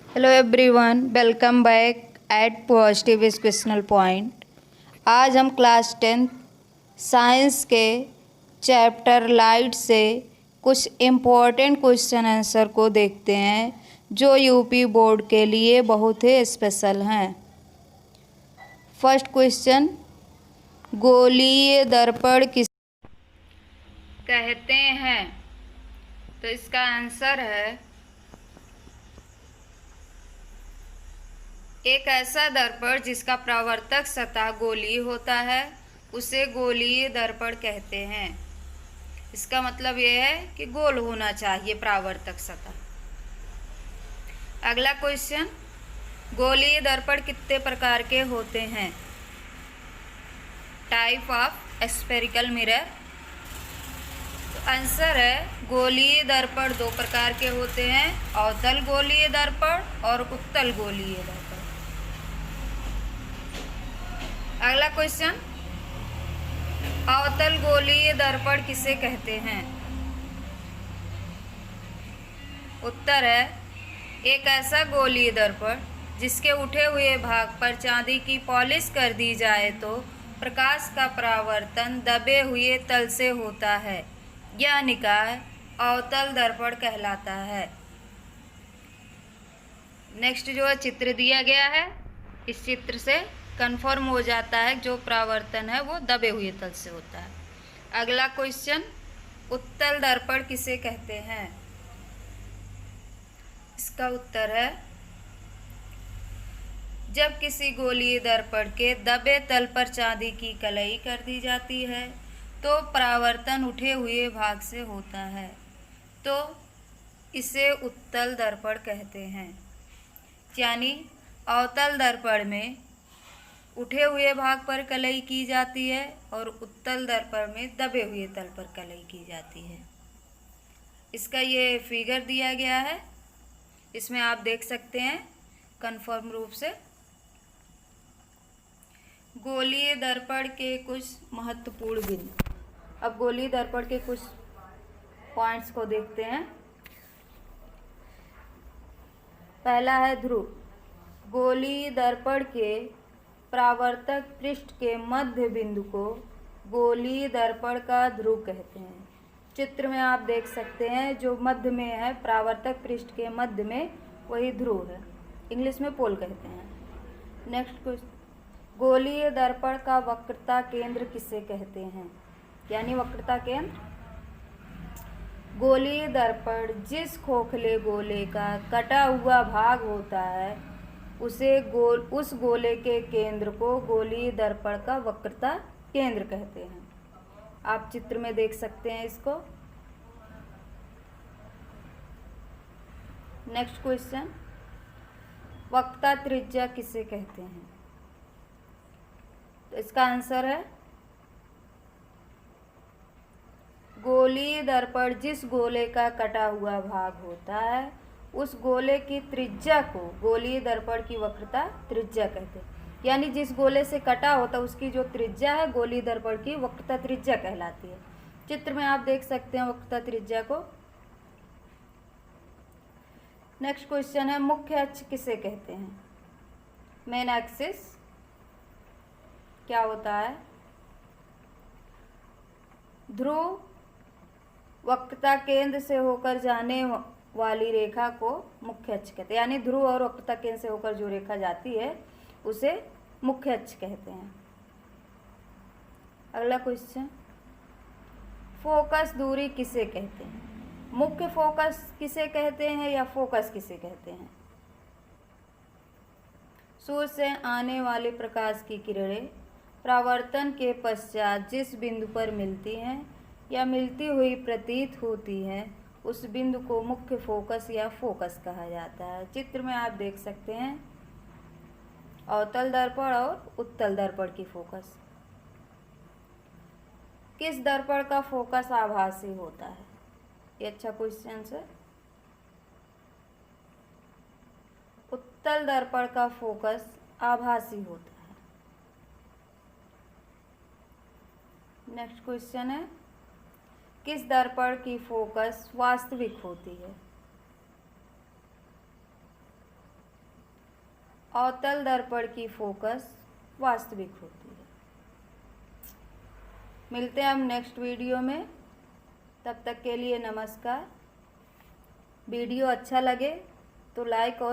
Hello everyone, welcome back at positive educational point. आज हम class 10 science के chapter light से कुछ इम्पोर्टेंट क्वेश्चन आंसर को देखते हैं जो यूपी बोर्ड के लिए बहुत ही स्पेशल हैं। फर्स्ट क्वेश्चन, गोलीय दर्पण किस कहते हैं? तो इसका आंसर है एक ऐसा दर्पण जिसका परावर्तक सतह गोलीय होता है उसे गोलीय दर्पण कहते हैं। इसका मतलब यह है कि गोल होना चाहिए परावर्तक सतह। अगला क्वेश्चन, गोलीय दर्पण कितने प्रकार के होते हैं? Type of spherical mirror. तो आंसर है गोलीय दर्पण दो प्रकार के होते हैं, अवतल गोलीय दर्पण और उत्तल गोलीय दर्पण। अगला क्वेश्चन, अवतल गोलीय दर्पण किसे कहते हैं? उत्तर है एक ऐसा गोलीय दर्पण जिसके उठे हुए भाग पर चांदी की पॉलिश कर दी जाए तो प्रकाश का परावर्तन दबे हुए तल से होता है। यह निकाय अवतल दर्पण कहलाता है। नेक्स्ट जो चित्र दिया गया है, इस चित्र से कंफर्म हो जाता है जो परावर्तन है वो दबे हुए तल से होता है। अगला क्वेश्चन, उत्तल दर्पण किसे कहते हैं? इसका उत्तर है जब किसी गोलीय दर्पण के दबे तल पर चांदी की कलई कर दी जाती है तो परावर्तन उठे हुए भाग से होता है, तो इसे उत्तल दर्पण कहते हैं। यानी अवतल दर्पण में उठे हुए भाग पर कलई की जाती है और उत्तल दर्पण में दबे हुए तल पर कलई की जाती है। इसका ये फिगर दिया गया है, इसमें आप देख सकते हैं कन्फर्म रूप से। गोलीय दर्पण के कुछ महत्वपूर्ण बिंदु। अब गोलीय दर्पण के कुछ पॉइंट्स को देखते हैं। पहला है ध्रुव। गोलीय दर्पण के परावर्तक पृष्ठ के मध्य बिंदु को गोलीय दर्पण का ध्रुव कहते हैं। चित्र में आप देख सकते हैं जो मध्य में है, परावर्तक पृष्ठ के मध्य में, वही ध्रुव है। इंग्लिश में पोल कहते हैं। नेक्स्ट क्वेश्चन, गोलीय दर्पण का वक्रता केंद्र किसे कहते हैं? यानी वक्रता केंद्र। गोलीय दर्पण जिस खोखले गोले का कटा हुआ भाग होता है उस गोले के केंद्र को गोलीय दर्पण का वक्रता केंद्र कहते हैं। आप चित्र में देख सकते हैं इसको। नेक्स्ट क्वेश्चन, वक्रता त्रिज्या किसे कहते हैं? तो इसका आंसर है गोलीय दर्पण जिस गोले का कटा हुआ भाग होता है उस गोले की त्रिज्या को गोलीय दर्पण की वक्रता त्रिज्या कहते हैं। यानी जिस गोले से कटा होता है उसकी जो त्रिज्या है गोलीय दर्पण की वक्रता त्रिज्या कहलाती है। चित्र में आप देख सकते हैं वक्रता त्रिज्या को। नेक्स्ट क्वेश्चन है, मुख्य अक्ष किसे कहते हैं? मेन एक्सिस क्या होता है? ध्रुव वक्रता केंद्र से होकर जाने वाली रेखा को मुख्य अक्ष कहते हैं। यानी ध्रुव और वक्रता केंद्र से होकर जो रेखा जाती है उसे मुख्य अक्ष कहते हैं। अगला क्वेश्चन, फोकस दूरी किसे कहते हैं? मुख्य फोकस किसे कहते हैं या फोकस किसे कहते हैं? सूर्य से आने वाले प्रकाश की किरणें परावर्तन के पश्चात जिस बिंदु पर मिलती हैं या मिलती हुई प्रतीत होती हैं उस बिंदु को मुख्य फोकस या फोकस कहा जाता है। चित्र में आप देख सकते हैं अवतल दर्पण और उत्तल दर्पण की फोकस। किस दर्पण का फोकस आभासी होता है? ये अच्छा क्वेश्चन है। उत्तल दर्पण का फोकस आभासी होता है। नेक्स्ट क्वेश्चन है, किस दर्पण की फोकस वास्तविक होती है? अवतल दर्पण की फोकस वास्तविक होती है। मिलते हैं हम नेक्स्ट वीडियो में, तब तक के लिए नमस्कार। वीडियो अच्छा लगे तो लाइक और